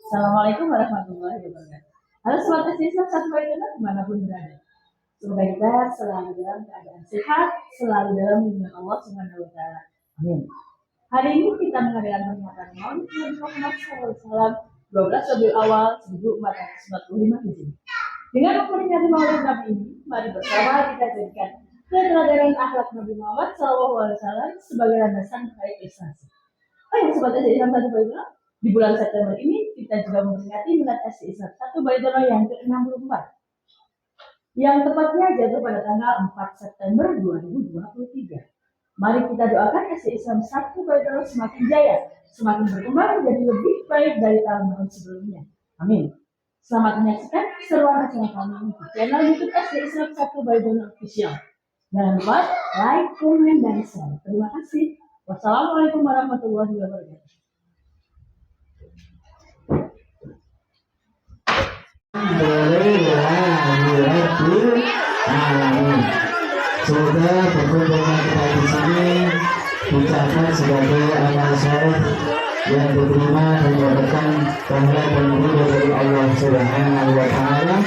Assalamualaikum warahmatullahi wabarakatuh. Halo sobat Islam satu Baitullah dimanapun berada. Semoga kita selalu dalam keadaan sehat, selalu dalam lindungan Allah Subhanahu Wa Taala. Amin. Hari ini kita mengadakan peringatan Maulid Nabi Muhammad SAW 12 Rabiul Awal 1445 Hijriah. Dengan memperingati Maulid Nabi ini, mari bersama kita jadikan keteladanan akhlak Nabi Muhammad SAW sebagai landasan baik prestasi. Oh ya, sobat Islam satu Baitullah. Di bulan September ini kita juga memperingati Milad Islam satu Baitullah yang ke-64 yang tepatnya jatuh pada tanggal 4 September 2023. Mari kita doakan Islam satu Baitullah semakin jaya, semakin berkembang menjadi lebih baik dari tahun-tahun sebelumnya. Amin. Selamat menyaksikan seruan acara kami di channel YouTube Islam satu Baitullah Official. Jangan lupa like, komen, dan share. Terima kasih. Wassalamualaikum warahmatullahi wabarakatuh. Semoga berkumpulnya kita di sini dicatat sebagai amal soleh yang diterima dan mendapatkan pahala dan ridho dari Allah Subhanahu Wa Taala,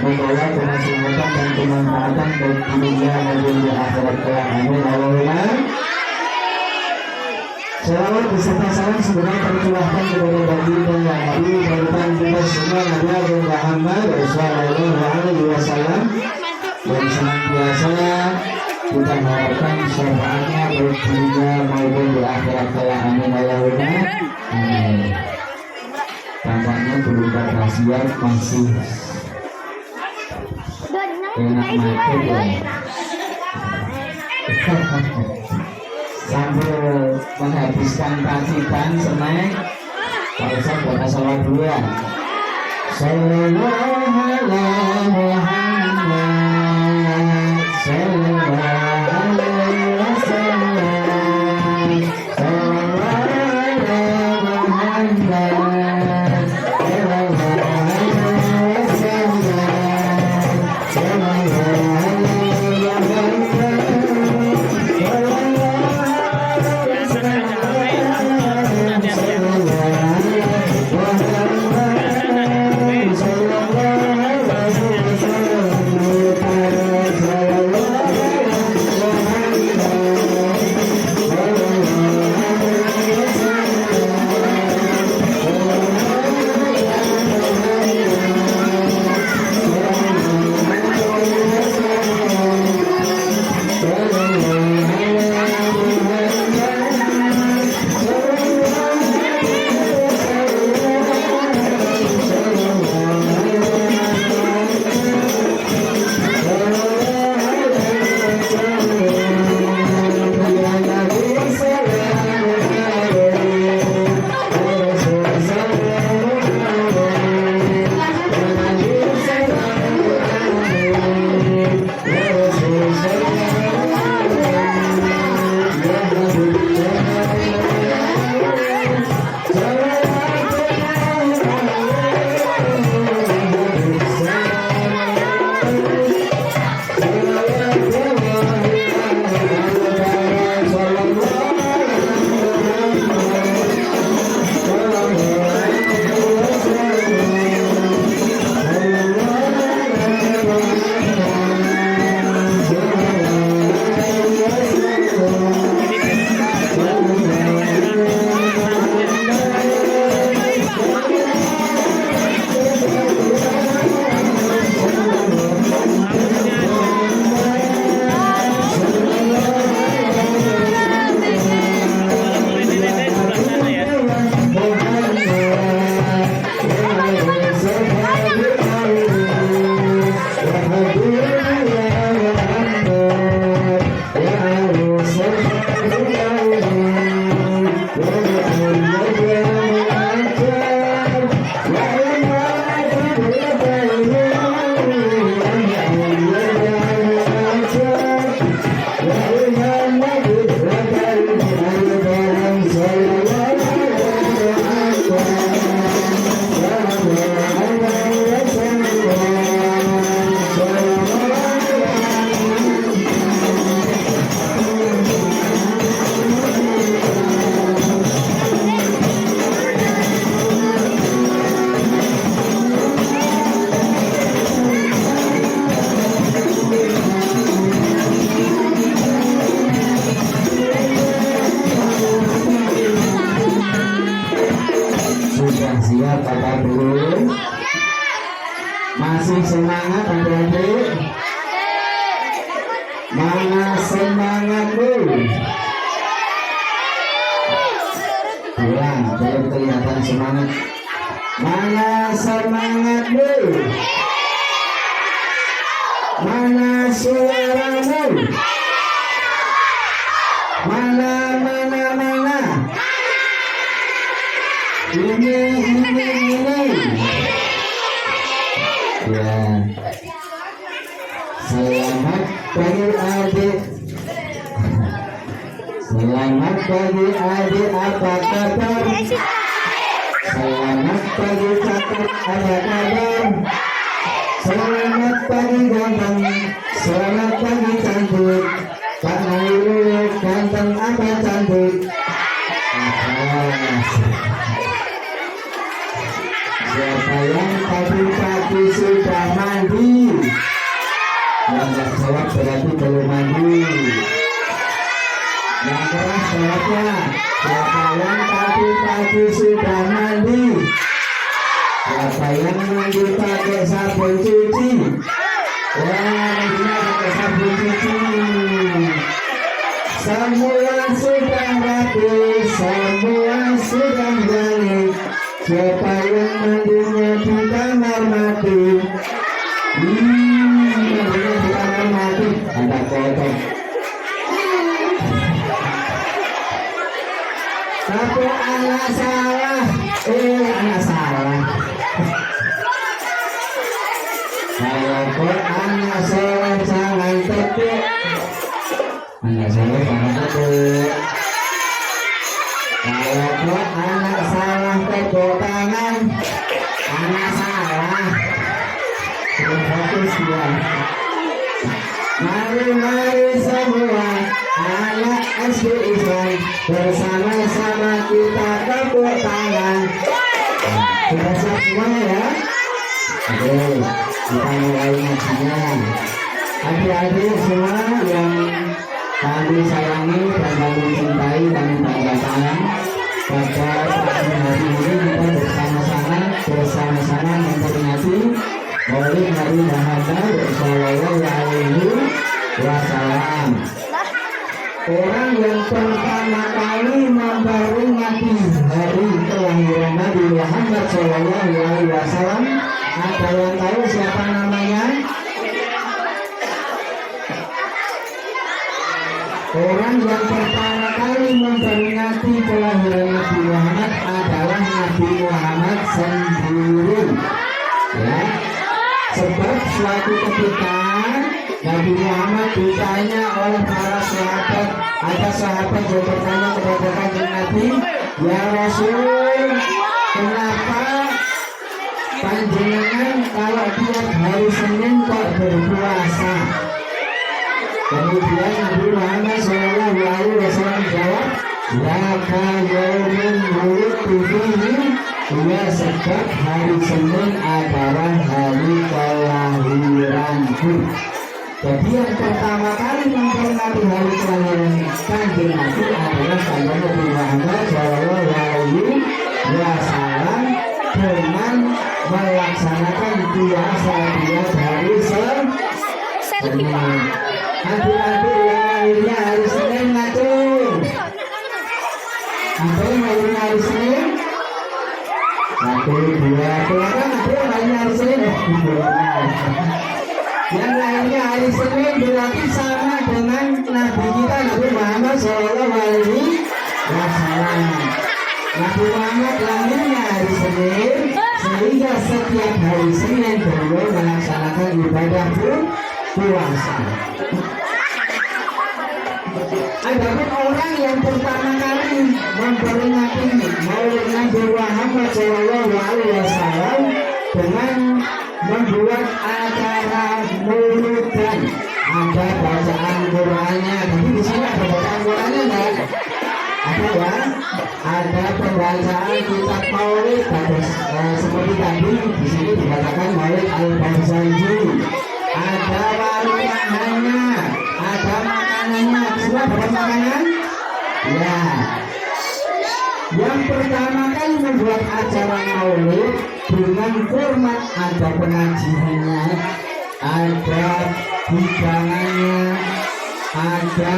membawa kemaslahatan dan kemanfaatan baik di dunia maupun di akhirat kelak. Amin. Allahumma. Selawat beserta salam sebenarnya tercurahkan kepada baginda yang Nabi panutan kita semua Nabi Muhammad sallallahu alaihi wasallam, yang senantiasa kita harapkan syafaatnya baik di dunia maupun di akhirat kelak. Amin. Allahumma amin. Tampaknya berubah khasiat masih enak mati ya. Sambil menghabiskan pacitan snack, Pak Ustaz buat salat dulu ya. Sallallahu alaihi Muhammad, sallallahu alaihi wasallam, sallallahu alaihi Muhammad, sallallahu alaihi wasallam, sallallahu alaihi Muhammad. Sallallahu Sudah siap apa belum? Masih semangat adik-adik? Mana semangatmu? Pulang, belum kelihatan semangat. Mana semangatmu? Mana suaramu? Mana? Ini. Ya. Selamat pagi adik. Selamat pagi adik, apa kabar? Selamat pagi cakep, apa kabar? Selamat pagi ganteng, selamat pagi cantik. Pak Nairul ganteng apa cantik? Siapa yang tadi sudah mandi? Yang nggak jawab berarti belum mandi. Yang keras jawabnya. Siapa yang tadi sudah mandi? Siapa yang mandi pakai sabun cuci? Wah, ini pakai sabun cuci. Semua sudah rapi, semua sudah balik. Siapa yang mandinya di kamar mati? Mandinya di kamar mati. Ada kotor. Tapi anak salah. Anak salah. Kalau kok anak salah jangan tepuk. Anak salah jangan tepuk. Kalau kok anak salah tepuk tangan. Anak salah. Fokus ya. Mari semua anak SD Islam bersama-sama kita tepuk tangan. Sudah siap semuanya ya? Oke, kita mulai ngajinya. Adik-adik semua yang kami sayangi dan kami cintai, kami banggakan, pada pagi hari ini kita bersama-sama memperingati Maulid Nabi Muhammad Shallallahu Alaihi Wasallam. Orang yang pertama kali memperingati hari kelahiran Nabi Muhammad Shallallahu Alaihi Wasallam, ada yang tahu siapa namanya? Orang yang pertama kali memperingati kelahiran Nabi Muhammad adalah Nabi Muhammad sendiri. Ya, sebab suatu ketika Nabi Muhammad ditanya oleh para sahabat, ada sahabat yang bertanya kepada kanjeng Nabi, ya Rasul, kenapa panjenengan kalau tiap hari Senin kok berpuasa? Kemudian Nabi Muhammad Shallallahu Alaihi Wasallam jawab, laka yaumin wulidtu fihi, ya sebab hari Senin adalah hari kelahiranku. Jadi yang pertama kali memperingati hari kelahiran kanjeng Nabi adalah kanjeng Nabi Muhammad Shallallahu Alaihi Wasallam dengan melaksanakan puasa dia dari Senin. Adik-adik yang lahirnya hari Senin ngacung. Apa yang lahirnya hari Senin? 1, 2, kelihatan ada yang lahirnya hari Senin. Yang lahirnya hari Senin berarti sama dengan Nabi kita Nabi Muhammad Shallallahu Alaihi Wasallam. Nabi Muhammad lahirnya hari Senin, sehingga setiap hari Senin beliau melaksanakan ibadah puasa. Adapun orang yang pertama kali memperingati Maulid Nabi Muhammad Shallallahu Alaihi Wasallam dengan membuat acara maulidan, ada bacaan Qur'annya. Tapi di sini ada bacaan Qur'annya enggak? Ada ya? Ada pembacaan kitab Maulid, seperti tadi di sini dikatakan Maulid Al-Barzanji. Ada walimahannya, ada makanannya. Semua dapat makanan? Ya. Yang pertama kali membuat membuat acara maulid dengan format ada pengajiannya, ada hidangannya, ada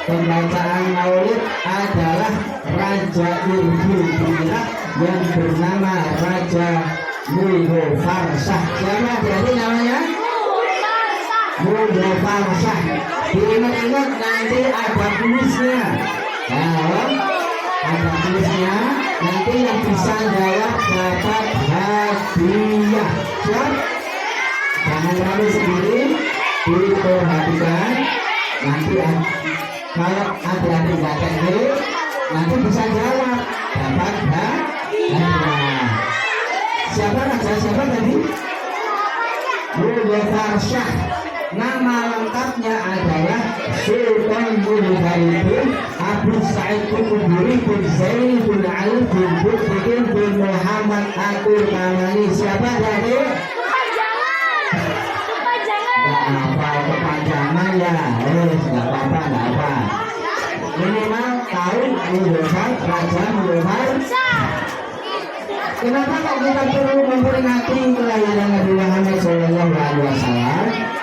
pembacaan maulid adalah Raja Irfan yang bernama Raja Muhafarsah. Siapa jadi namanya? Muhafarsah. Diingat-ingat nanti ada kuisnya. Kalau ada kuisnya, nanti yang bisa jawab dapat hadiah. Siap? Jangan ragu sendiri, diperhatikan. Nanti kalau adik-adik nggak teknik, nanti bisa jawab dapat hadiah. Siapa raja siapa tadi? Muhafarsah. Nama lengkapnya adalah Sultan Muhammad Abu Sa'id Al-Khudri bin Zaid bin Ali bin Buktin bin Muhammad Atul Kamani. Siapa tadi? Gak apa kepanjangan ya, gak apa-apa, gak apa. Minimal tahu Muhammad Raja Muhammad. Kenapa kok kita perlu memperingati kelahiran Nabi Muhammad SAW?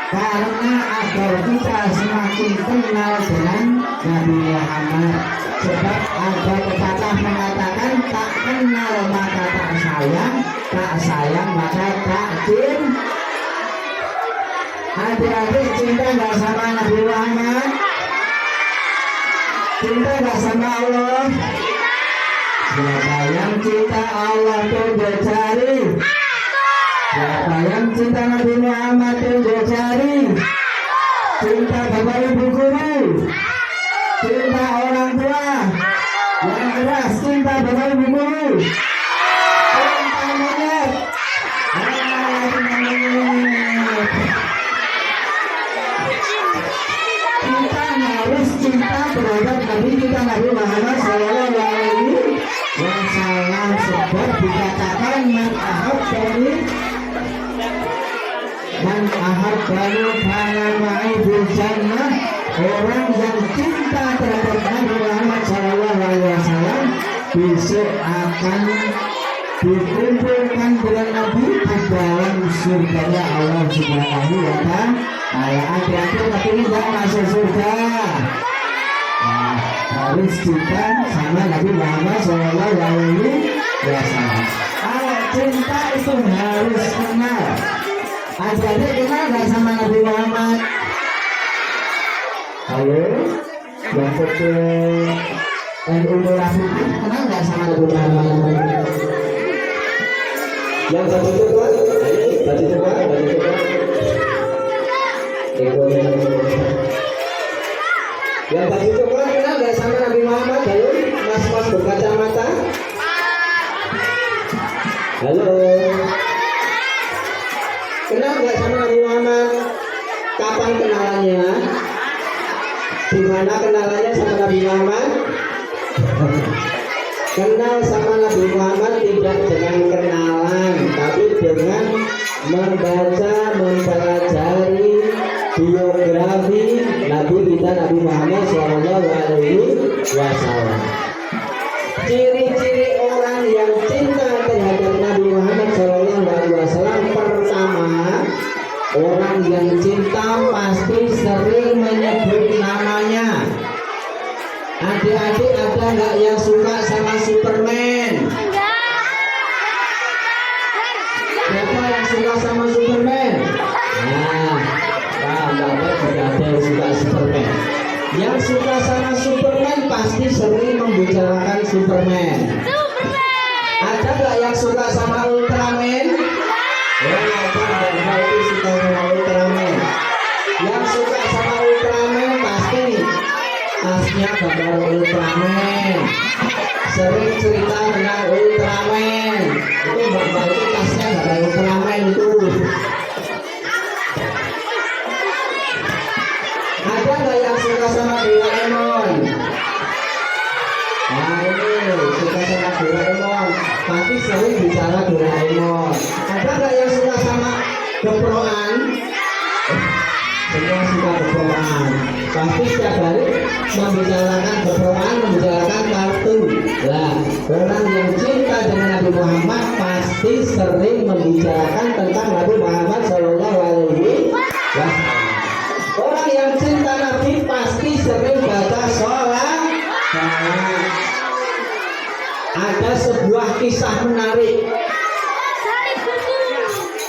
Karena agar kita semakin kenal dengan Nabi Muhammad. Sebab ada pepatah mengatakan tak kenal maka tak sayang maka tak cinta. Adik-adik cinta gak sama Nabi Muhammad? Cinta gak sama Allah? Siapa yang cinta Allah tunjuk jari. Siapa yang cinta Nabi Muhammad tunjuk jari. Cinta bapak ibu guru. Cinta orang tua. Yang keras cinta bapak ibu guru. Cinta monyet. Kita harus cinta terhadap Nabi kita Nabi Muhammad SAW. Yang salah sebab dikatakan man ahabbani kana ma'i fil jannah. Orang yang cinta terhadap Nabi Muhammad SAW besok akan dikumpulkan dengan Nabi di dalam surganya Allah Subhanahu wa Ta'ala. Hati-hati tapi tidak masuk surga. Harus cinta sama Nabi Muhammad SAW. Kalau cinta itu harus kenal. Adik-adik kenal gak sama Nabi Muhammad? Halo, yang foto NU Merah Putih kenal gak sama Nabi Muhammad? Yang baju coklat, baju coklat. Yang baju coklat kenal gak sama Nabi Muhammad? Halo, mas-mas berkacamata. Halo, kenal gak sama Nabi Muhammad? Kapan kenalannya? Dimana kenalannya sama Nabi Muhammad? Kenal sama Nabi Muhammad tidak dengan kenalan, tapi dengan membaca, mempelajari biografi Nabi kita Nabi Muhammad SAW. Ciri-ciri orang yang cinta terhadap Nabi Muhammad SAW, pertama, orang yang cinta pasti sering menyebut namanya. Adik-adik ada nggak yang suka sama Superman? Siapa yang suka sama Superman? Nah, Bapak juga ada yang suka Superman. Yang suka sama Superman pasti sering membicarakan Superman. Ada nggak yang suka sama Ultraman? Ada yang suka sama Ultraman. Yang suka sama Ultraman pasti tasnya gambar Ultraman. Sering cerita tentang Ultraman. Itu bapak itu tasnya gambar Ultraman itu. Ada nggak yang suka sama Doraemon? Nah ini suka sama Doraemon, tapi sering bicara Doraemon. Ada nggak yang suka sama Geproan? Semua yang suka berperan. Pasti setiap hari membicarakan berperan, membicarakan kartun. Lah, orang yang cinta dengan Nabi Muhammad pasti sering membicarakan tentang Nabi Muhammad Shallallahu Alaihi Wasallam. Orang yang cinta Nabi pasti sering baca sholat. Ada sebuah kisah menarik.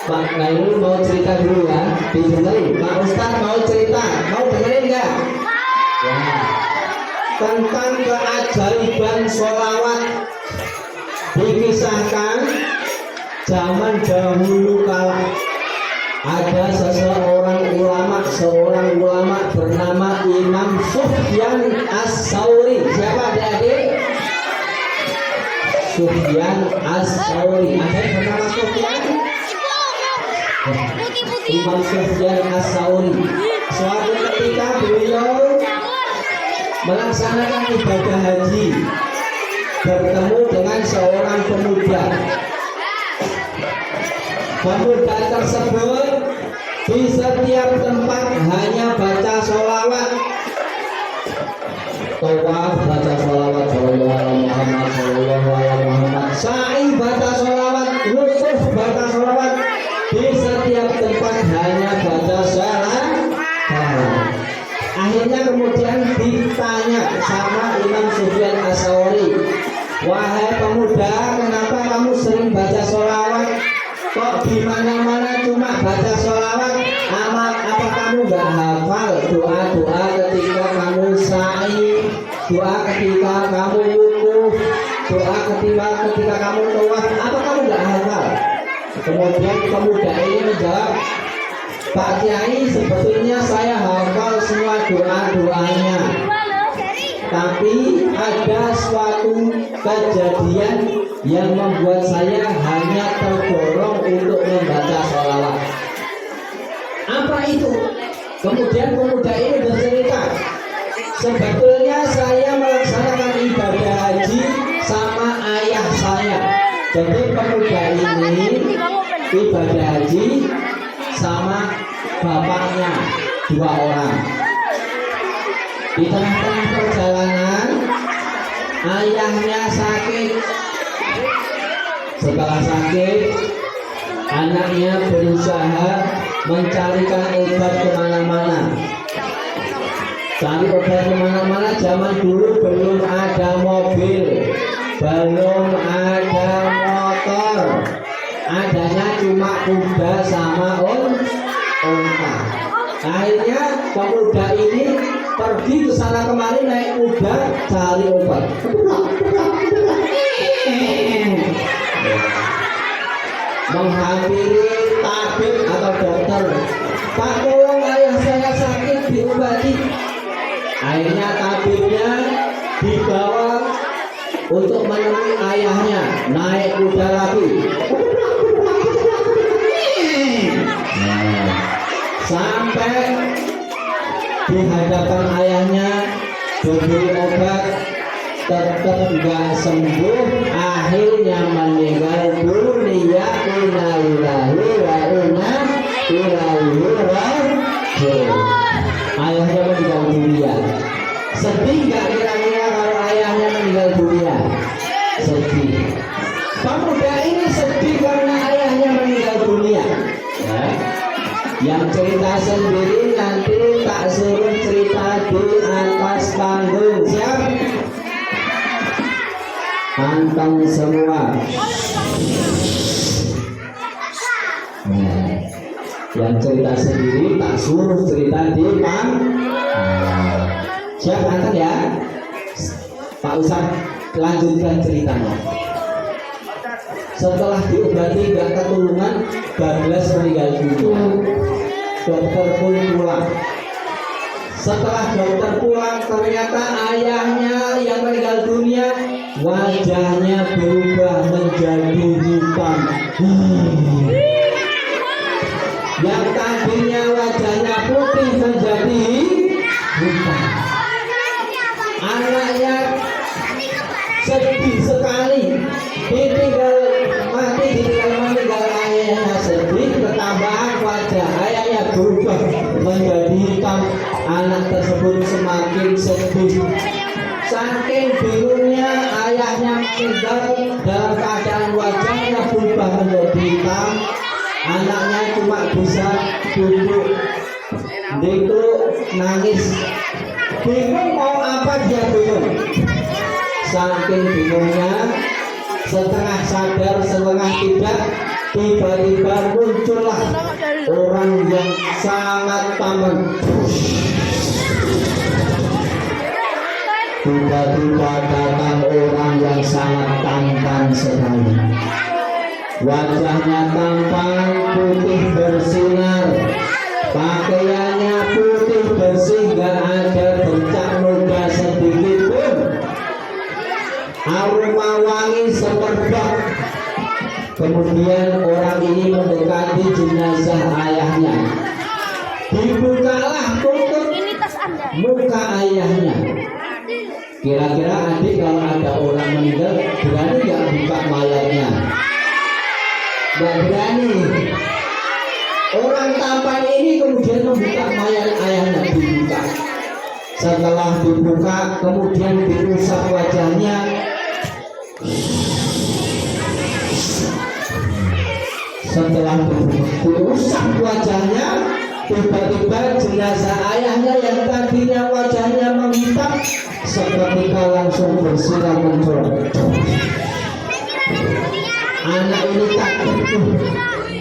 Pak Nailul mau cerita dulu ya, didengerin. Pak Ustaz mau cerita, mau dengerin nggak? Ya. Tentang keajaiban sholawat dikisahkan zaman dahulu kala ada seorang ulama bernama Imam Sufyan As-Tsauri. Siapa adik-adik? Sufyan As-Tsauri. Ada yang bernama Sufyan? Imam Sufyan As-Tsauri. Suatu ketika beliau melaksanakan ibadah haji, bertemu dengan seorang pemuda. Pemuda tersebut di setiap tempat hanya baca sholawat. Tawaf baca sholawat, Sallallahu alaihi Muhammad, Sallallahu alaihi Muhammad. Sa'i baca sholawat, wukuf baca sholawat. Di setiap tempat hanya baca sholawat. Akhirnya kemudian ditanya sama Imam Sufyan As-Tsauri, wahai pemuda, kenapa kamu sering baca sholawat? Kok di mana-mana cuma baca sholawat? Apa kamu nggak hafal doa-doa ketika kamu sa'i, doa ketika kamu wukuf, doa ketika kamu tawaf? Apa kamu nggak hafal? Kemudian pemuda ini menjawab, Pak Kiai, sebetulnya saya hafal semua doa-doanya, tapi ada suatu kejadian yang membuat saya hanya terdorong untuk membaca sholawat. Apa itu? Kemudian pemuda ini bercerita, sebetulnya saya melaksanakan ibadah haji sama ayah saya. Jadi pemuda ini ibadah haji sama bapaknya, 2 orang. Di tengah-tengah perjalanan ayahnya sakit. Setelah sakit, anaknya berusaha mencarikan obat kemana-mana. Cari obat kemana-mana. Zaman dulu belum ada mobil, belum ada motor, adanya cuma kuda sama unta. Akhirnya pemuda ini pergi ke sana kemari naik kuda cari obat. Menghampiri tabib atau dokter, Pak, tolong ayah saya sakit, diobati. Akhirnya tabibnya dibawa untuk menemui ayahnya, naik kuda lagi. Sampai di hadapan ayahnya diberi obat, tetap nggak sembuh. Akhirnya meninggal dunia. Inna lillahi wa inna ilaihi raji'un. Ayahnya meninggal dunia. Sedih nggak kira-kira kalau ayahnya meninggal dunia? Sedih. Pemuda ini sedih karena ayahnya meninggal dunia. Ya. Yang cerita sendiri nanti tak suruh cerita di atas panggung. Siap? Pantang semua. Nah, yang cerita sendiri tak suruh cerita di panggung. Siap anteng ya? Pak Ustaz lanjutkan ceritanya. Setelah diobati gak ketulungan, bablas meninggal dunia. Dokter pun pulang. Setelah dokter pulang, ternyata ayahnya yang meninggal dunia wajahnya berubah menjadi hitam. Yang tadinya wajahnya putih menjadi hitam. Anaknya sedih sekali, ditinggal mati, ditinggal meninggal. Ayahnya sedih, ketambahan wajah ayahnya wajahnya berubah menjadi hitam. Anak tersebut semakin sedih. Saking bingungnya ayahnya meninggal dalam keadaan wajahnya berubah menjadi hitam. Anaknya cuma bisa duduk, nangis, bingung mau apa, dia bingung. Saking bingungnya, setengah sadar setengah tidak, tiba-tiba muncullah orang yang sangat tampan. Tiba-tiba datang orang yang sangat tampan sekali. Wajahnya tampan, putih bersinar, pakaiannya putih bersih, gak ada bercak noda sedikit pun. Aroma wangi semerbak. Kemudian orang ini mendekati jenazah ayahnya. Dibukalah tutup muka ayahnya. Kira-kira adik kalau ada orang meninggal berani gak buka mayatnya? Gak berani. Orang tampan ini kemudian membuka mayat ayahnya, dibuka. Setelah dibuka kemudian dirusak wajahnya. Setelah dirusak wajahnya, tiba-tiba jenazah ayahnya yang tadinya wajahnya menghitam seketika langsung bersinar muncul. Anak ini takut.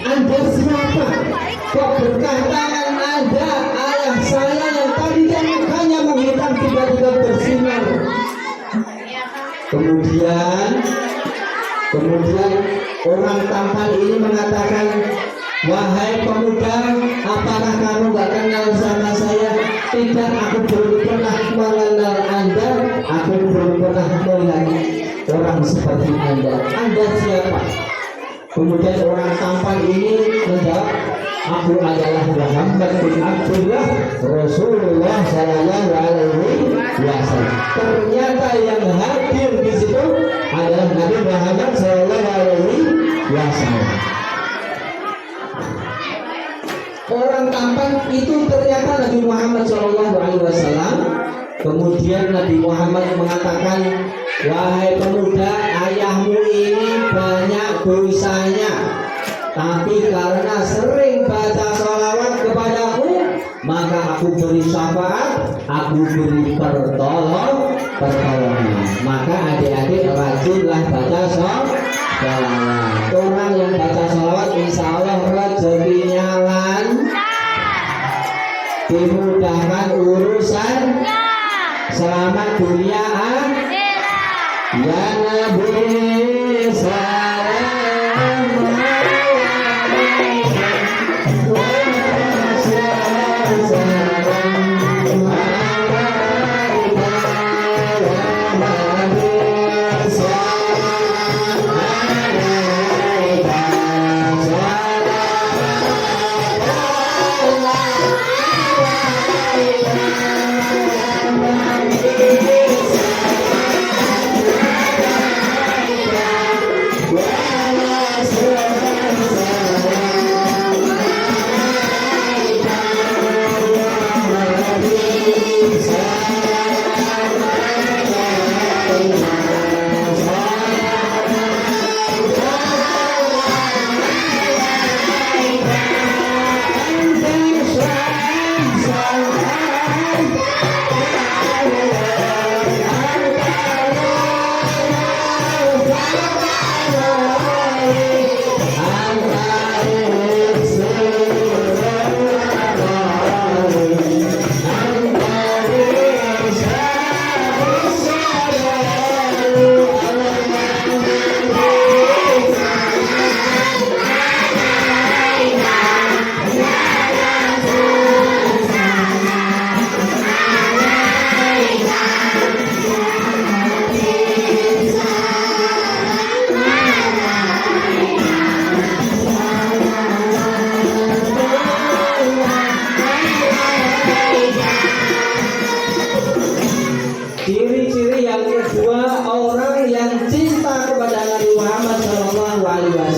Anda siapa? Kok berkatakan Anda ayah saya yang tadinya mukanya menghitam tiba-tiba bersinar? Kemudian orang tampan ini mengatakan, wahai pemuda, apakah kamu gak kenal sama saya? Tidak, aku belum pernah mengenal Anda, aku belum pernah melihat orang seperti Anda. Anda siapa? Kemudian orang tampan ini menjawab, aku adalah Muhammad bin Abdullah, Rasulullah Sallallahu Alaihi Wasallam. Ternyata yang hadir di situ adalah Nabi Muhammad Sallallahu Alaihi Wasallam. Orang tampan itu ternyata Nabi Muhammad Sallallahu Alaihi Wasallam. Kemudian Nabi Muhammad mengatakan, wahai pemuda, ayahmu ini banyak dosanya, tapi karena sering baca sholawat kepadaku, maka aku beri syafaat, aku beri pertolongan. Maka adik-adik rajinlah baca sholawat. Orang yang baca sholawat insya Allah rezekinya dimudahkan urusan, selamat dunia akhirat. Ya Nabi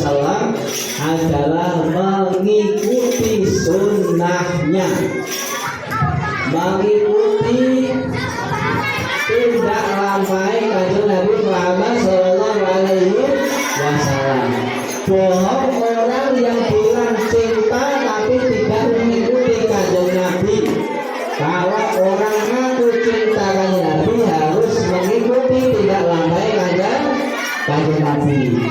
salam adalah mengikuti sunnah sunnahnya, mengikuti tindak lampai kanjeng Nabi Muhammad Sallallahu Alaihi Wasallam. Bohong orang yang bilang cinta tapi tidak mengikuti kanjeng Nabi. Kalau orang ngaku cinta kanjeng Nabi harus mengikuti tindak lampai kanjeng Nabi.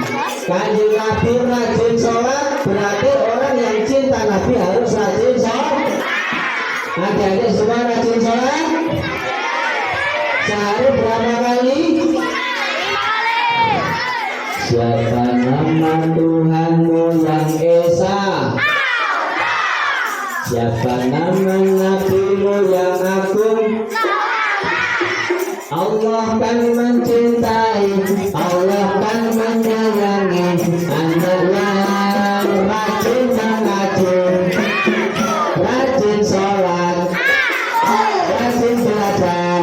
Kanjeng Nabi rajin sholat, berarti orang yang cinta Nabi harus rajin sholat. Adik-adik semua rajin sholat. Sehari berapa kali? Siapa nama Tuhanmu yang Esa? Siapa nama Nabimu yang agung? Allah kan mencintai, Allah kan menyayangi anak yang rajin mengaji, rajin sholat, rajin belajar,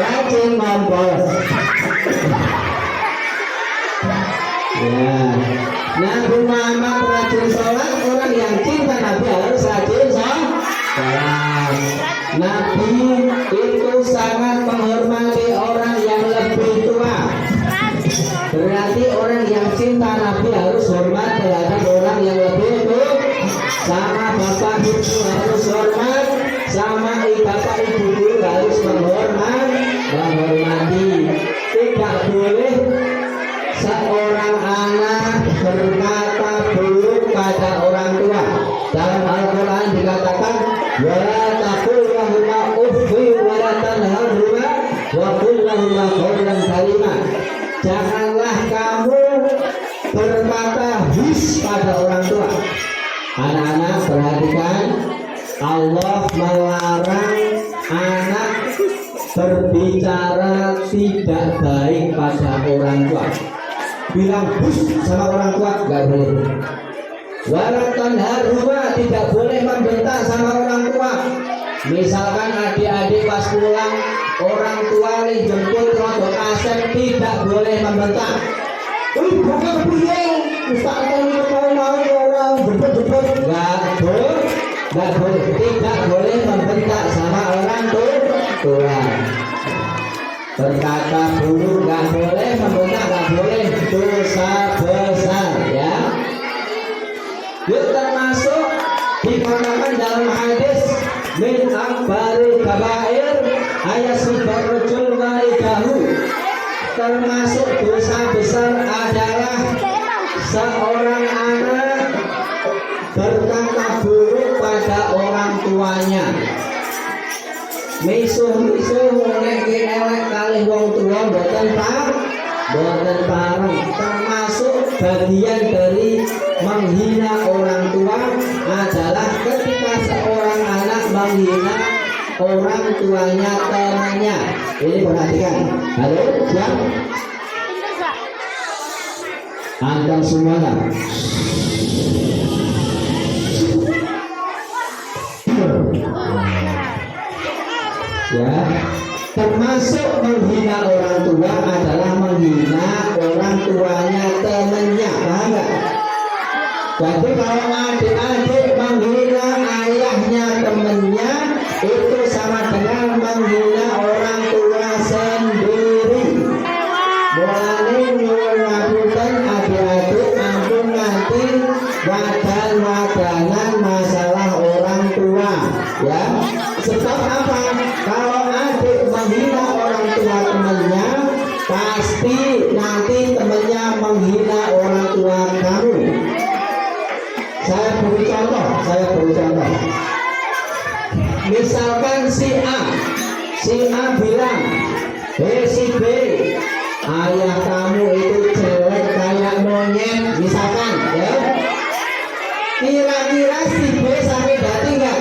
rajin ngompol. Ya, Nabi Muhammad rajin sholat, orang yang cinta Nabi harus rajin sholat. Nabi itu sangat menghormati orang yang lebih tua. Berarti orang yang cinta Nabi harus hormat terhadap orang yang lebih tua. Sama bapak ibu harus hormat, sama bapak ibu guru harus menghormati. Tidak boleh seorang anak berkata buruk pada orang tua. Dalam Al-Quran dikatakan, wala taqul lahuma uffi wala tanharhuma wa qul lahuma qawlan karima. Janganlah kamu berkata his pada orang tua. Anak-anak perhatikan, Allah melarang anak berbicara tidak baik pada orang tua. Bilang hus sama orang tua nggak boleh. Waratan haruma, tidak boleh membentak sama orang tua. Misalkan adik-adik pas pulang, orang tua jemput rodok asep, tidak boleh membentak. Bukan piye, misalkan mau orang jemput, nggak boleh, tidak boleh membentak sama orang tua. Berkata buruk nggak boleh, membentak nggak boleh, dosa besar ya. Yuk, termasuk dikatakan dalam hadis min akbaril kabair ayat subar rajul walidahu. Termasuk dosa besar adalah seorang anak berkata buruk pada orang tuanya. Misuh-misuh nek elek kalih wong tua mboten pareng. Termasuk bagian dari menghina orang tua adalah ketika seorang anak menghina orang tuanya temannya. Ini perhatikan. Halo, siap? Antum semuanya. Ya, termasuk menghina orang tua adalah menghina orang tuanya temannya, paham nggak? Jadi kalau adik-adik menghina ayahnya temannya itu sama dengan menghina orang tua sendiri. Mulane nyuwun ngapunten adik-adik, ampun nanti wadan-wadanan masalah orang tua, ya. Sebab apa? Kalau adik menghina orang tua temannya, pasti nanti temannya menghina orang tua kamu. Saya beri contoh. Misalkan si A bilang, si B, ayah kamu itu jelek kayak monyet, misalkan, ya. Kira-kira si B sakit hati nggak?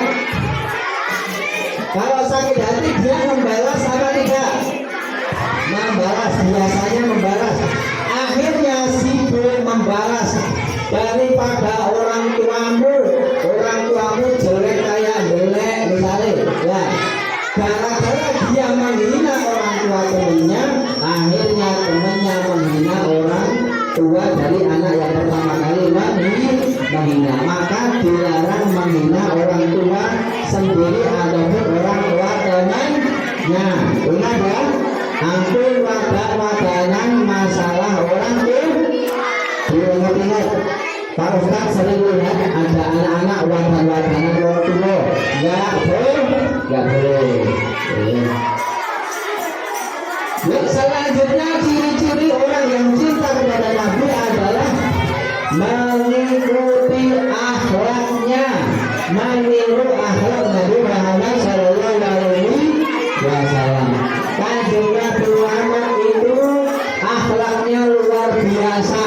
Kalau sakit hati dia membalas apa tidak? Membalas, biasanya membalas. Akhirnya si B membalas, daripada orang tuamu jelek kayak jelek misalnya, ya. Gara-gara dia menghina orang tua temannya, akhirnya temannya menghina orang tua dari anak yang pertama kali menghina. Maka dilarang menghina orang Ingat ya, ampun wadah-wadanan masalah orang tuh. Ingat-ingat, Pak Ustadz sering lihat ada anak-anak wadah-wadanan orang tua. Nggak boleh. Yang selanjutnya ciri-ciri orang yang cinta kepada Nabi adalah mengikuti akhlaknya, meniru akhlak Nabi Muhammad Sallallahu Alaihi Wasallam. Kanjeng Nabi Muhammad itu akhlaknya luar biasa,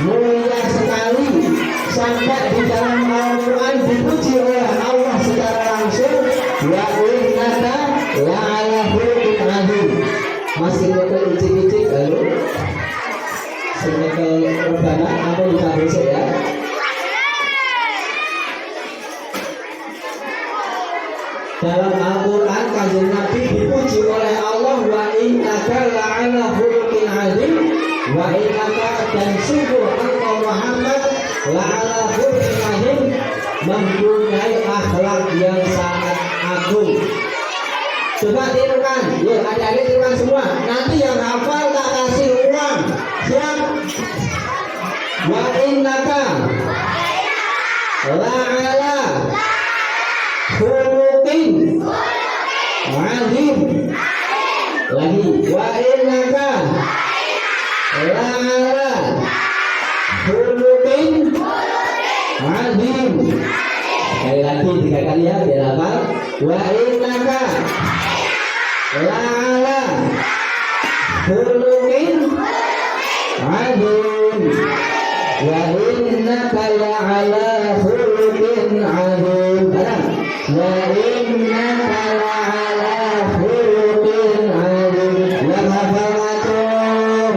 mulia sekali, sampai di dalam Al-Quran dipuji oleh Allah secara langsung. Wa innaka la'ala khuluqin adzim. Masih nyekel icik-icik lalu senyekel rebana apa bisa besok ya. Dalam Al-Quran kanjeng Nabi dipuji oleh Allah, wa innaka la'ala khuluqin adzim, wa innaka, dan sungguh engkau Muhammad la'ala khuluqin adzim, mempunyai akhlak yang sangat agung. Coba tirukan, yuk adik-adik tirukan semua. Nanti yang hafal tak kasih uang. Siap? Wa innaka la'ala khuluqin adzim. Lagi, wa innaka la'ala khuluqin adzim. Sekali lagi 3 kali ya biar hafal. Wa innaka la'ala khuluqin adzim. Wa innaka la'ala khuluqin adzim. Wa innaka la'ala khuluqin adzim. Yang hafal macam.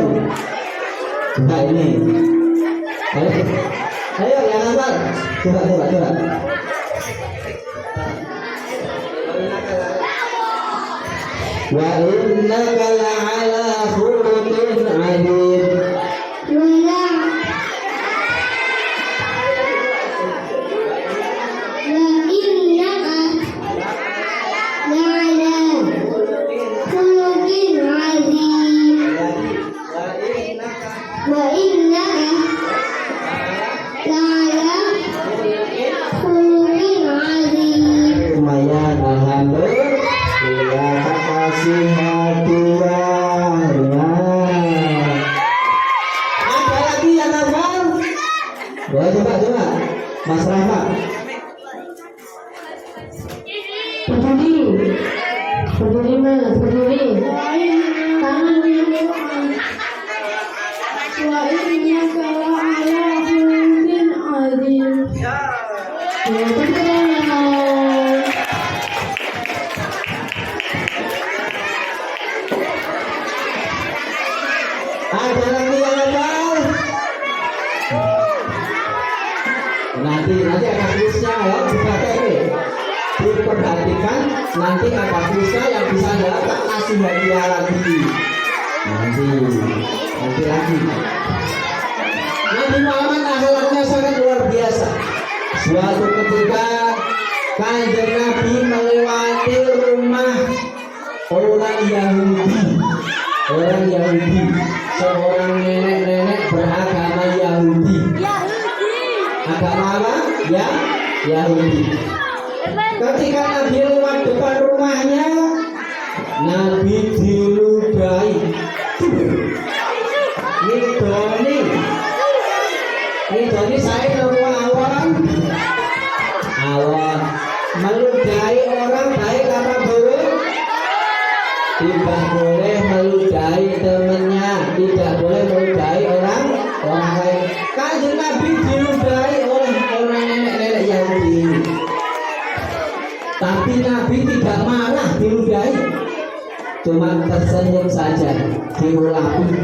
Nah ini. Ayo yang hafal. Coba. Wa innaka la'ala khuluqin adzim. Lumayan, alhamdulillah. Kasih hadiahnya. Ada lagi yang hafal? Boleh coba. Mas Rafa. Peduli mas, peduli. Tangan dulu. Wa innaka la'ala khuluqin adzim. Ada lagi yang hafal? Nanti ada kuisnya ya, diperhatikan. Nanti ada kuisnya yang bisa jawab tak kasih hadiah lagi. Nanti lagi. Nabi Muhammad akhlaknya sangat luar biasa. Suatu ketika kanjeng Nabi melewati rumah orang Yahudi. Seorang nenek-nenek beragama Yahudi. Agama apa? Ya, Yahudi. Ketika Nabi lewat depan rumahnya, Nabi diludahi. Nidoni saya semua awal meludahi orang baik apa boleh? Tidak boleh meludahi temannya, tidak boleh meludahi orang lain. Kanjeng Nabi diludahi oleh orang nenek-nenek Yahudi. Tapi Nabi tidak marah diludahi, cuma tersenyum saja, diulapi,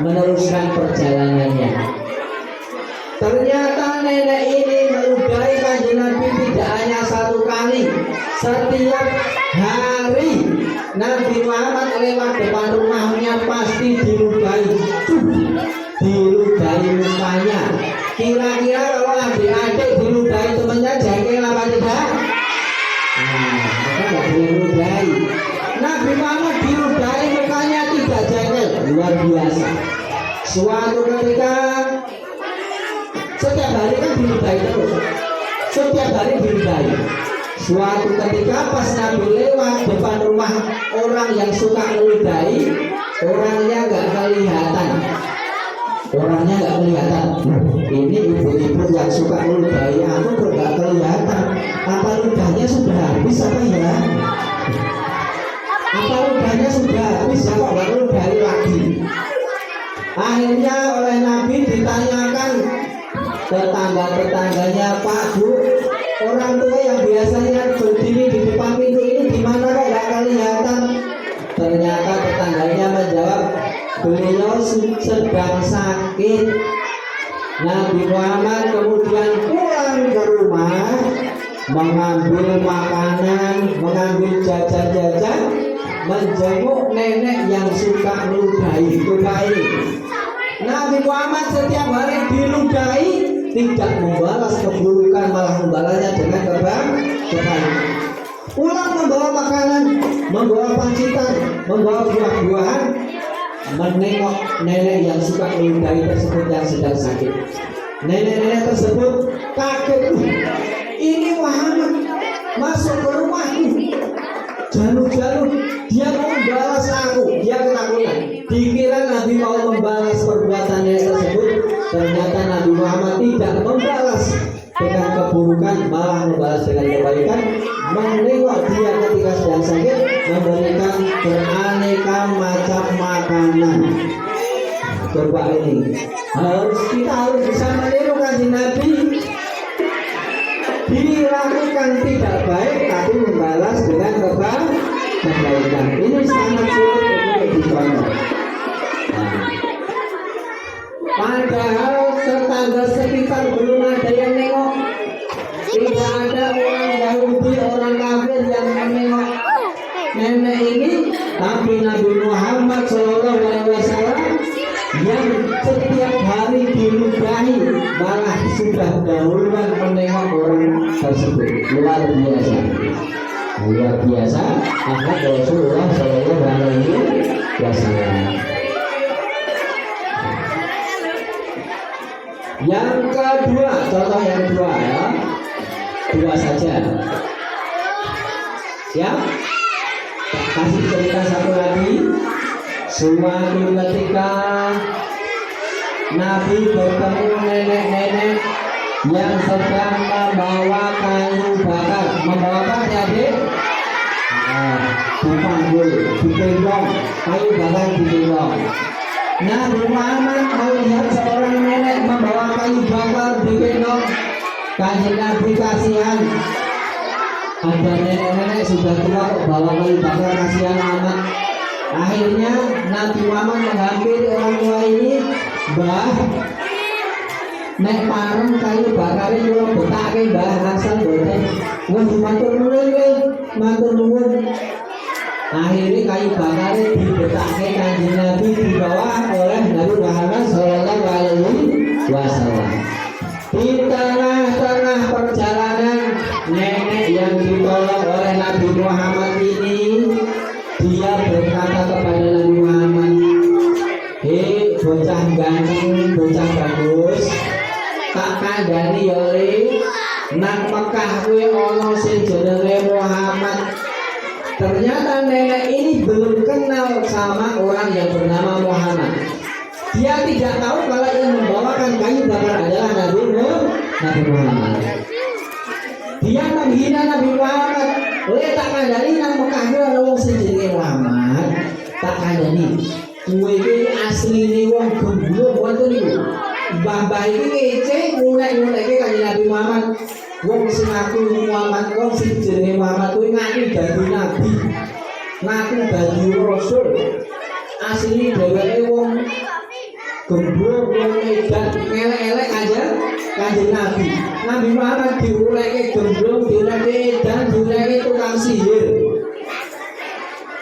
meneruskan perjalanannya. Ternyata nenek ini meludahi kanjeng Nabi tidak hanya 1 kali, setiap hari Nabi Muhammad lewat depan rumahnya pasti diludahi mukanya. Kira-kira kalau adik-adik diludahi temannya jengkel apa tidak? Maka nggak boleh Suatu ketika setiap hari kan diludahi terus, setiap hari diludahi. Suatu ketika pas Nabi lewat depan rumah orang yang suka meludahi, orangnya nggak kelihatan. Orangnya nggak kelihatan. Ini ibu-ibu yang suka meludahi aku kok nggak kelihatan. Apa ludahnya sudah habis apa ya? Apa ludahnya sudah habis ya kok nggak meludahi lagi? Akhirnya oleh Nabi ditanyakan tetangga-tetangganya, Pak Bu, orang tua yang biasanya berdiri di depan pintu ini di mana kok nggak kelihatan? Ternyata tetangganya menjawab, beliau sedang sakit. Nabi Muhammad kemudian pulang ke rumah, mengambil makanan, mengambil jajan-jajan, menjenguk nenek yang suka meludahi. Coba ini, Nabi Muhammad setiap hari diludahi, tidak membalas keburukan, malah membalasnya dengan kebaikan. Pulang membawa makanan, membawa pancitan, membawa buah-buahan, menengok nenek yang suka meludahi tersebut yang sedang sakit. Nenek-nenek tersebut kaget, ini Muhammad masuk ke rumahku, jalur-jalur dia mau membalas aku, dia ketakutan. Dikira Nabi mau membalas perbuatannya tersebut, ternyata Nabi Muhammad tidak membalas dengan keburukan, malah membalas dengan kebaikan. Menengok dia ketika sedang sakit, memberikan beraneka macam makanan. Coba ini, kita harus bisa meniru kanjeng Nabi. Dilakukan tidak baik, tapi membalas dengan kebaikan. Ini sangat sulit untuk dicontoh. Padahal tetangga sekitar belum ada yang nengok. Tidak ada orang Yahudi, orang kafir yang menengok nenek ini. Tapi Nabi Muhammad SAW yang setiap hari diludahi, malah sudah dahuluan menengok orang tersebut. Luar biasa. Luar biasa. Akhlak Rasulullah SAW. Yang kedua, contoh yang kedua ya, dua saja. Ya, kasih cerita satu lagi. Suatu ketika Nabi bertemu nenek-nenek yang sedang membawa kayu bakar. Membawa apa ya, Dek? Dipanggul, digendong, kayu bakar digendong. Nabi Muhammad melihat seorang nenek membawa kayu bakar digendong. Kanjeng Nabi kasihan. Ada nenek-nenek sudah tua kok bawa kayu bakar, kasihan amat. Akhirnya Nabi Muhammad menghampiri orang tua ini, Mbah, nek pareng kayu bakar ini kula betake Mbah, asal boten. Wah, matur nuwun kowe, matur nuwun. Akhirnya kayu bakar dibetake kanjeng Nabi dibawa oleh Nabi Muhammad SAW. Di tengah-tengah perjalanan, nenek yang ditolong oleh Nabi Muhammad ini, dia berkata kepada Nabi Muhammad, hei bocah ganteng, bocah bagus, tak kandhani ya le, nang Mekah kuwi ana sing jenenge Muhammad. Ternyata nenek ini belum kenal sama orang yang bernama Muhammad. Dia tidak tahu kalau yang membawakan kayu bakar adalah Nabi Muhammad. Dia menghina Nabi Muhammad. Oleh tak kandani nang Mekah kuwi ana wong sing jenenge Muhammad. Tak kandani. Kowe iki asline wong gembul wonten niku. Mbah-mbah iki ngece ngunek-ngunekke kanjeng Nabi Muhammad. Wong sing ngaku Muhammad, wong sing jenenge Muhammad kuwi ngaku dadi nabi. Ngaku dadi rasul. Asline dheweke wong gembul, wong edan, elek-elek aja kanjeng Nabi. Nabi Muhammad diulekke gembul, diulekke edan, diulekke tukang sihir.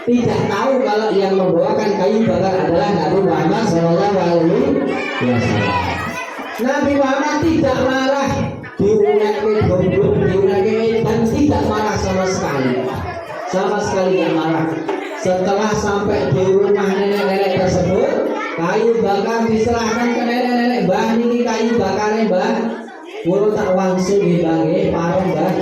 Tidak tahu kalau yang membawakan kayu bakar adalah Nabi Muhammad SAW. Nabi Muhammad tidak marah, diulekke gembul, diulekke edan, tidak marah sama sekali. Sama sekali tidak marah. Setelah sampai di rumah nenek-nenek tersebut, Kayu bakar diserahkan ke nenek-nenek. Mbah niki kayu bakarnya mbah. Kulo tak wangsul nggih Mbah nggih, pareng Mbah.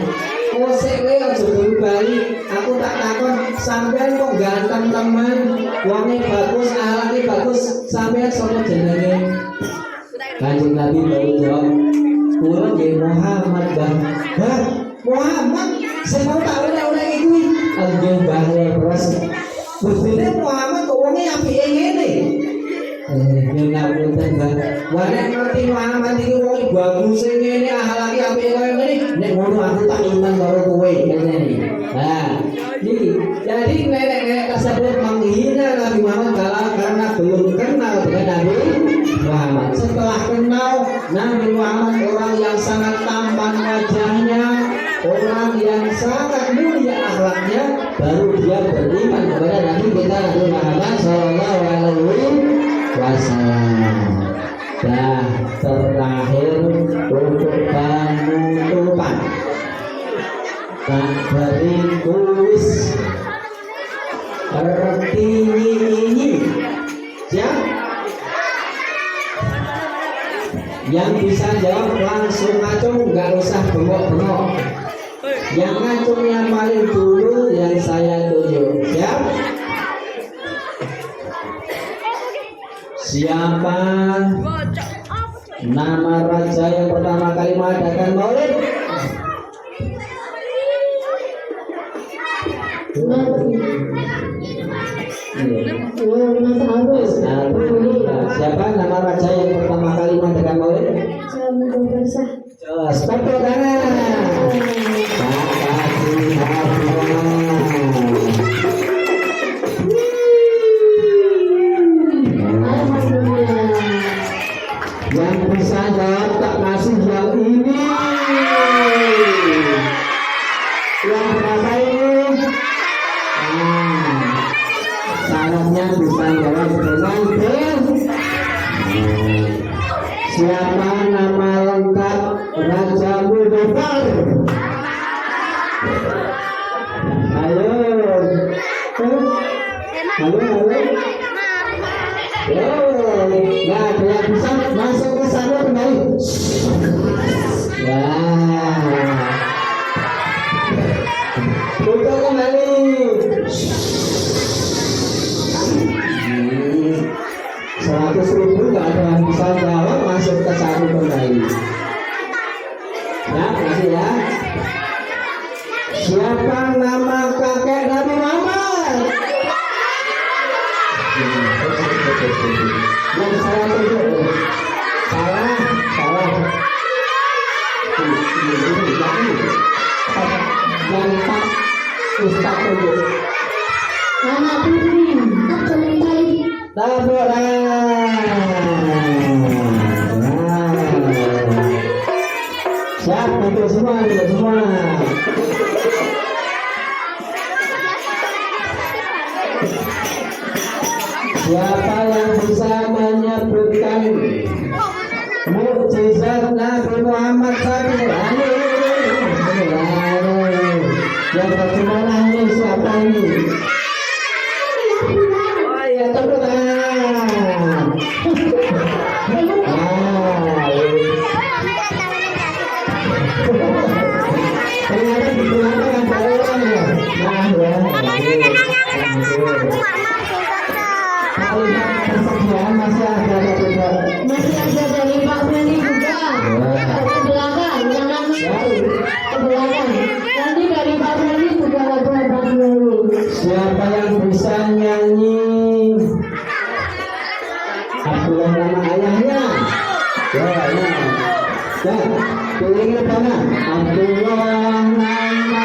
Kosek kowe aja bali. Aku tak takon sampean kok ganteng teman. Wonge bagus, alake bagus. Sampean sapa jenenge? Kanjeng Nabi baru jawab, kulo nggih Muhammad Mbah. Hah? Muhammad? Sing mau tak oleh-oleh iki. Nggih Mbah terus. Gustine Muhammad kok wonge apike ngene. Ngapunten Mbah. Wah nek ngerti Muhammad iki wong bagus ngene ahlake apike koyo ngene. Nek ngono aku tak iman karo kowe ngene. Nah, iki jadi nenek-nenek tersebut menghina Nabi Muhammad karena belum kenal dengan Nabi Muhammad. Setelah kenal Nabi Muhammad orang yang sangat tampan wajahnya, orang yang sangat mulia akhlaknya, baru dia beriman kepada Nabi kita Nabi Muhammad Sallallahu Alaihi Wasallam. Dah terakhir untuk penutupan tak beri kuis seperti ini ya. Yang bisa jawab langsung ngacung, nggak usah bengok-bengok. Yang ngacung yang paling dulu yang saya tunjuk. Siap? Siapa nama raja yang pertama kali mengadakan maulid? Siapa nama raja yang pertama kali mengadakan maulid? Jos, tepuk tangan. Yang bisa jawab tak kasih yang ini. Yang berapa ini? Syaratnya bisa jawab dengan siapa nama lengkap Raja Mudofar? Halo. Nah, dia bisa masuk ke sana kembali. Ya. Buka kembali. 100.000 nggak ada yang bisa jawab, masuk ke satu kembali. Ya, kasih ya. Siapa nama kakek Nabi Muhammad? Yang saya tunjuk. Salah. Yang tak Ustaz tunjuk. Anak putri, tak mentai. Tabuk siap untuk semua. Siapa yang bisa menyebutkan mukjizat Nabi Muhammad SAW? Yang bagaimana ini siapa ini? Oh ya, tepuk tangan. Ternyata digunakan orang ya. Persediaan masih ada juga. Masih ada dari Pak Beni juga. Ke belakang, jangan ke belakang. Nanti dari Pak Beni juga ada Pak Beni. Siapa yang bisa nyanyi? Abdullah nama ayahnya. Ya, pilihnya mana? Abdullah nama.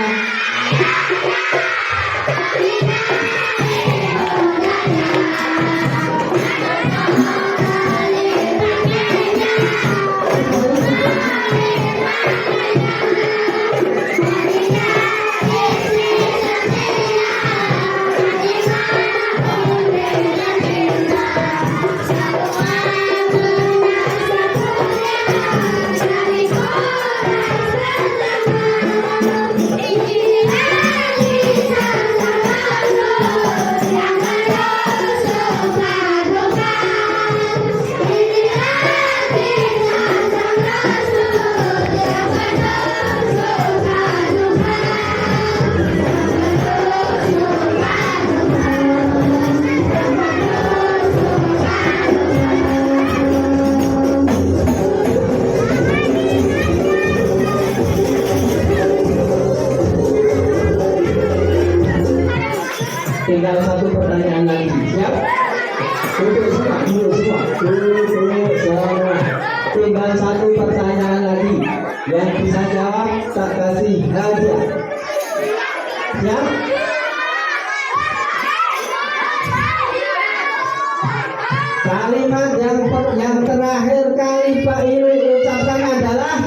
Pak Irul ucapkan adalah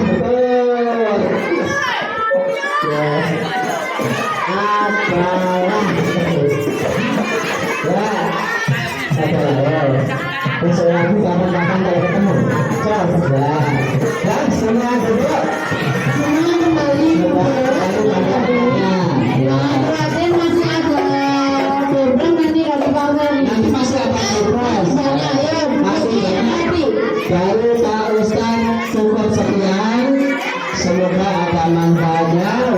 betul. Ya. Adalah. Ya. Terus lagi kapan-kapan kalau ketemu. Coba. Dan semua duduk. Semua kembali Raden masih ada program nanti kami bangun. Nanti masih ada surprise. Banyak ya, nanti. Baru Pak Ustaz cukup sekian. Semoga ada manfaatnya.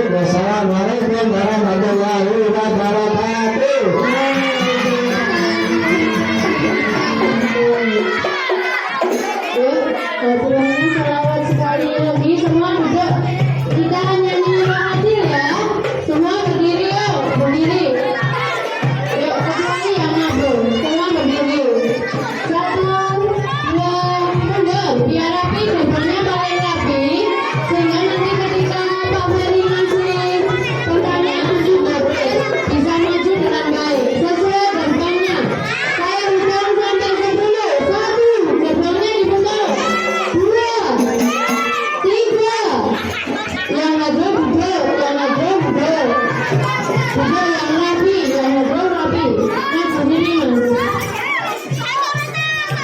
Wassalamualaikum warahmatullahi wabarakatuh. Terima salawat sekali lagi semua duduk. Kita hanya menyimak hasil ya. Semua berdiri yuk, berdiri. Yuk, kecuali yang ngabur. Semua berdiri. 1, 2, mundur. Biar rapi, depannya paling rapi. Sehingga nanti ketika Pak Ferry ngasih pertanyaan juga bisa maju dengan baik. Sesuai gerbangnya. Saya hitung sampai 10. 1, gerbangnya dibuka. 2, 3. Yang ngobrol duduk, yang ngobrol duduk. Duduk yang rapi, yang ngobrol rapi. Nah, sendiri mas.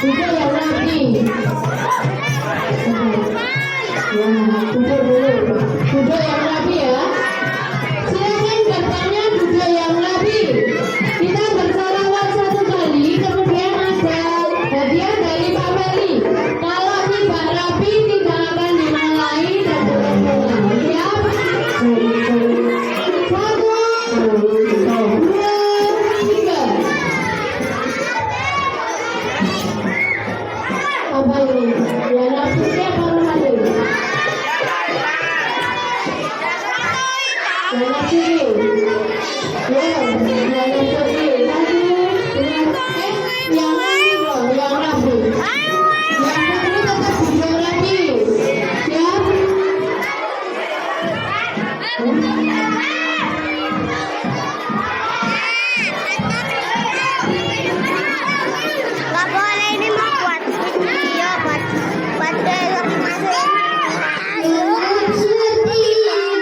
Duduk yang rapi. Ya, duduk dulu. Duduk yang rapi ya. Silakan bertanya duduk yang rapi. Kita bersalawat 1 kali, kemudian ada hadiah dari Pak Ferry. Kalau tidak rapi tidak akan dinilai dan pulang. Siap? 1, 2, 3. Apa ini? Ya rapi siapa rumahnya? Yang rapi. Ya, yang rapi. 1, 2, yang ini dong, yang rapi. Yang putri tetap duduk rapi. Siap? Gak boleh ini mau buat video buat masuk Yang sedih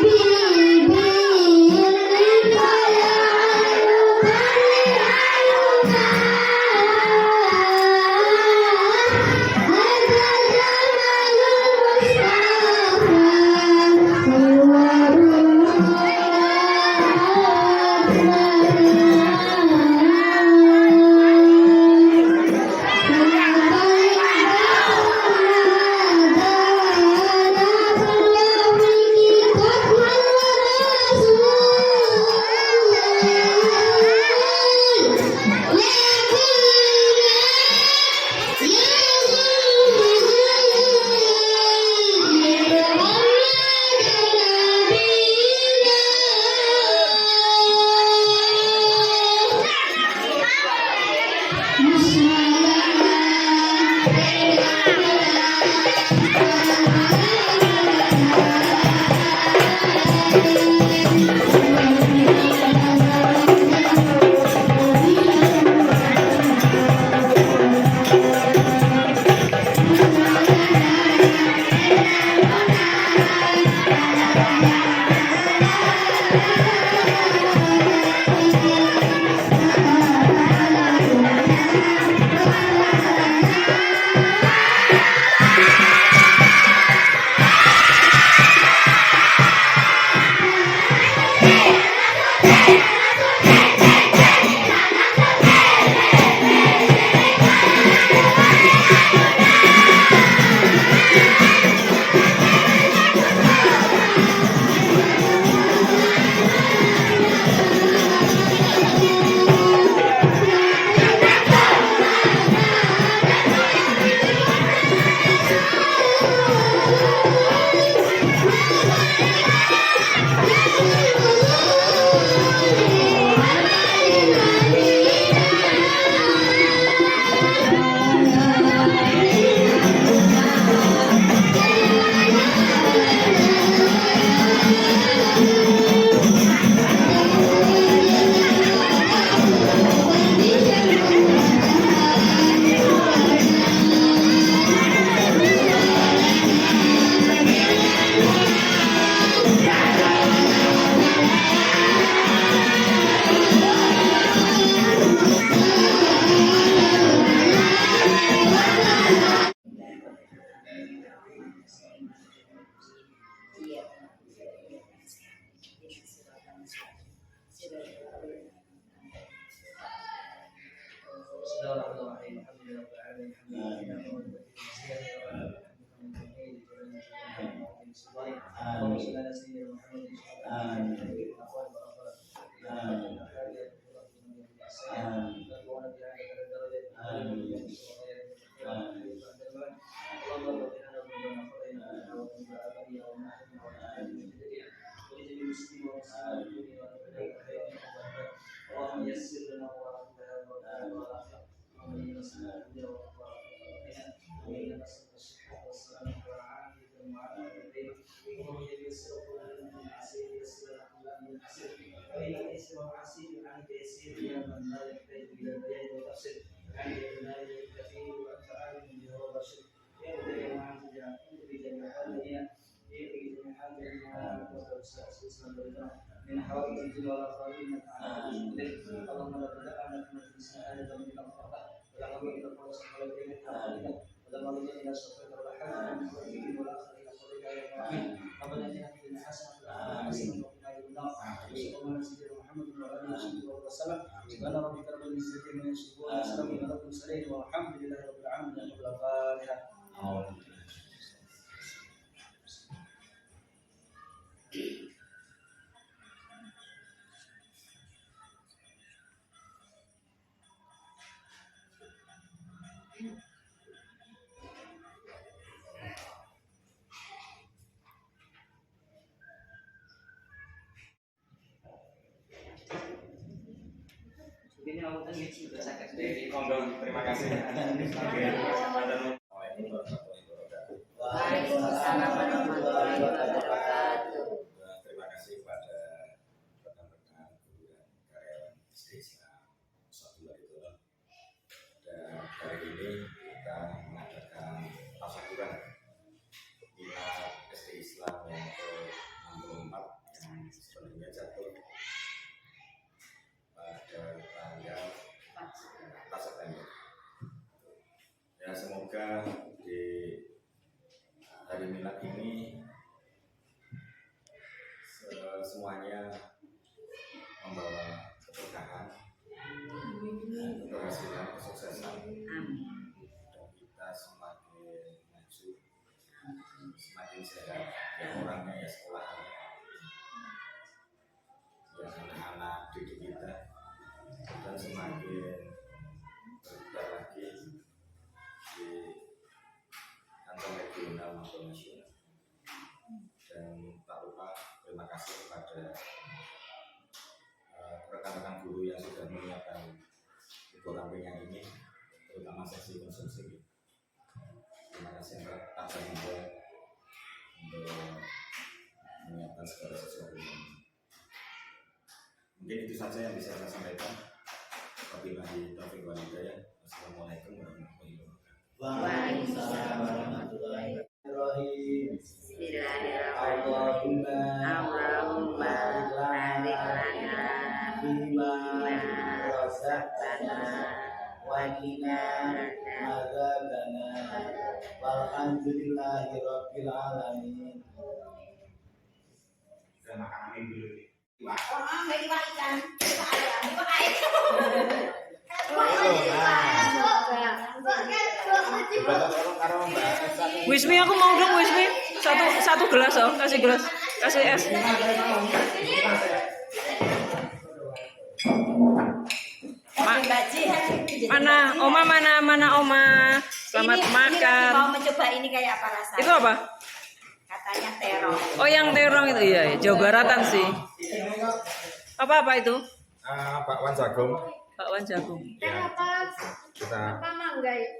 bibir Terima kasih. Waalaikumsalam warahmatullahi wabarakatuh. Terima kasih kepada rekan-rekan guru dan karyawan SD Islam Nusantara itu. Dan hari ini kita mengadakan tasyakuran Bina SD Islam yang ke-64 yang sebenarnya jatuh pada tanggal 4 September. Ya, semoga di hari milad ini semuanya membawa keberkahan, keberhasilan, kesuksesan, dan kita semakin maju, semakin sehat, ya orangnya ya sekolahannya, ya anak-anak didik kita, dan semakin bergerak lagi di kantor regional maupun nasional. Dan tak lupa terima kasih kepada rekan-rekan guru yang sudah menyiapkan libur rampingan ini, terutama sesi konsumsi. Terima kasih yang tak terhingga untuk menyiapkan segala sesuatu ini. Mungkin itu saja yang bisa saya sampaikan. Wabillahi taufiq wal hidayah. Wassalamualaikum warahmatullahi wabarakatuh. Waalaikumsalam warahmatullahi Bismillahirrahmanirrahim. Bismillahirrahmanirrahim. Allahumma barik lana Bima razaqtana wa qina adzabana walhamdulillahi rabbil alamin. Dan makanan dulu. Wismi aku mau dong Wismi satu gelas oh kasih gelas kasih es. Mana Oma mana Oma selamat makan. Mau mencoba ini kayak apa rasanya? Itu apa? Katanya terong. Oh yang terong itu iya Jawa Baratan sih. Apa itu? Bakwan jagung. Bakwan jagung. Ya, kita mangga ya?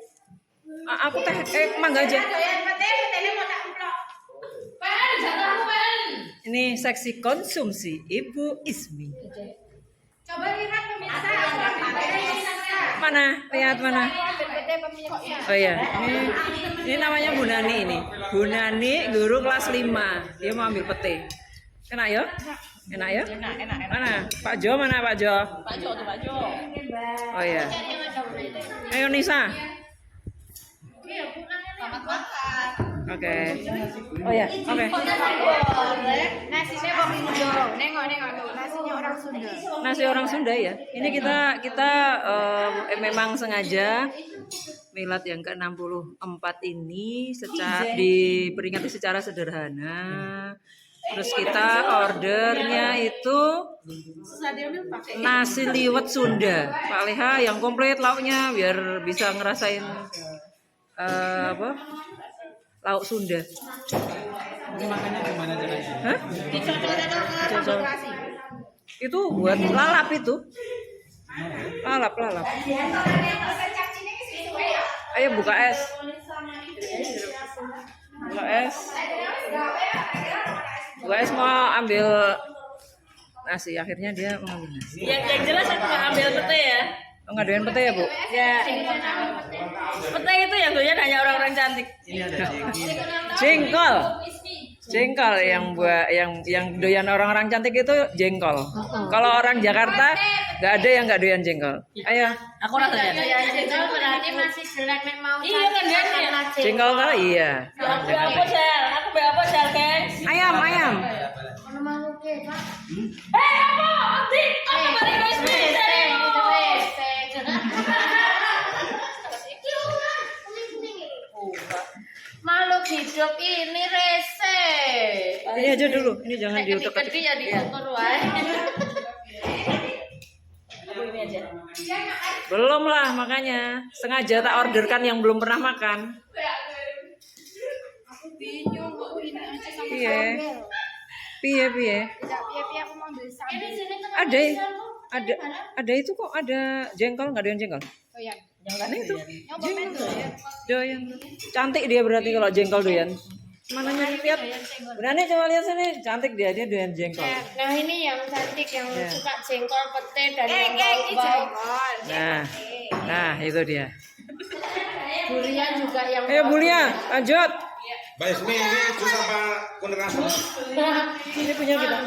Aku mangga aja. Ini seksi konsumsi Ibu Ismi. Coba lihat pemirsa. Mana? Lihat mana? Oh iya. Ini namanya Bu Nani ini. Bu Nani guru kelas 5. Dia mau ambil pete. Enak ya? Enak ya? Enak. Mana? Pak Jo mana Pak Jo? Pak Jo. Oh iya. Ayo Nisa. Selamat makan. Oke. Oh ya, oke. Nasinya kok nengok nasinya orang Nasi orang Sunda ya. Ini kita memang sengaja milad yang ke-64 ini diperingati secara sederhana. Terus kita ordernya itu nasi liwet Sunda, Pak Leha, yang komplit lauknya biar bisa ngerasain lauk Sunda. Hah? Itu buat lalap itu. Lalap. Ayo buka es. Buka es mau ambil nasi. Akhirnya dia mau ambil nasi. Yang jelas aku nggak ambil pete ya. Oh, nggak doyan pete ya, Bu? Ya. Pete itu yang doyan hanya orang-orang cantik. Jengkol yang doyan orang-orang cantik itu jengkol. Kalau orang Jakarta nggak ada yang nggak doyan jengkol. Ayo. Aku rasanya. Jengkol berarti masih jelek nek mau Iya kan dia. Jengkol kali iya. Aku apa sel, guys? Ayam. ono mau ke, Pak. Apa balik guys? Makhluk hidup ini rese. Ini aja dulu. Ini jangan diutek. Gede ya diukur wae. Belum lah, makanya sengaja tak orderkan yang belum pernah makan. Piye. Ada itu kok, ada jengkol, nggak doyan jengkol? Yang itu. Doyan. Cantik dia berarti kalau jengkol doyan. Mananya lihat? Berani coba lihat sini, cantik dia doyan jengkol. Nah, ini yang cantik yang suka jengkol pete dan yang bau-bau. Nah, itu dia. Durian juga yang Ayo Bulia, lanjut. Baik, ini susah apa koneksi? Ini punya kita.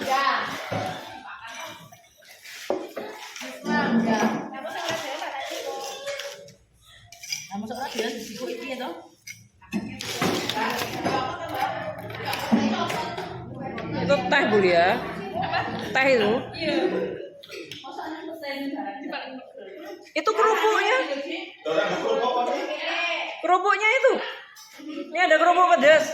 Itu teh Bulia. Teh itu. Itu kerupuknya. Kerupuknya itu. Ini ada kerupuk pedas.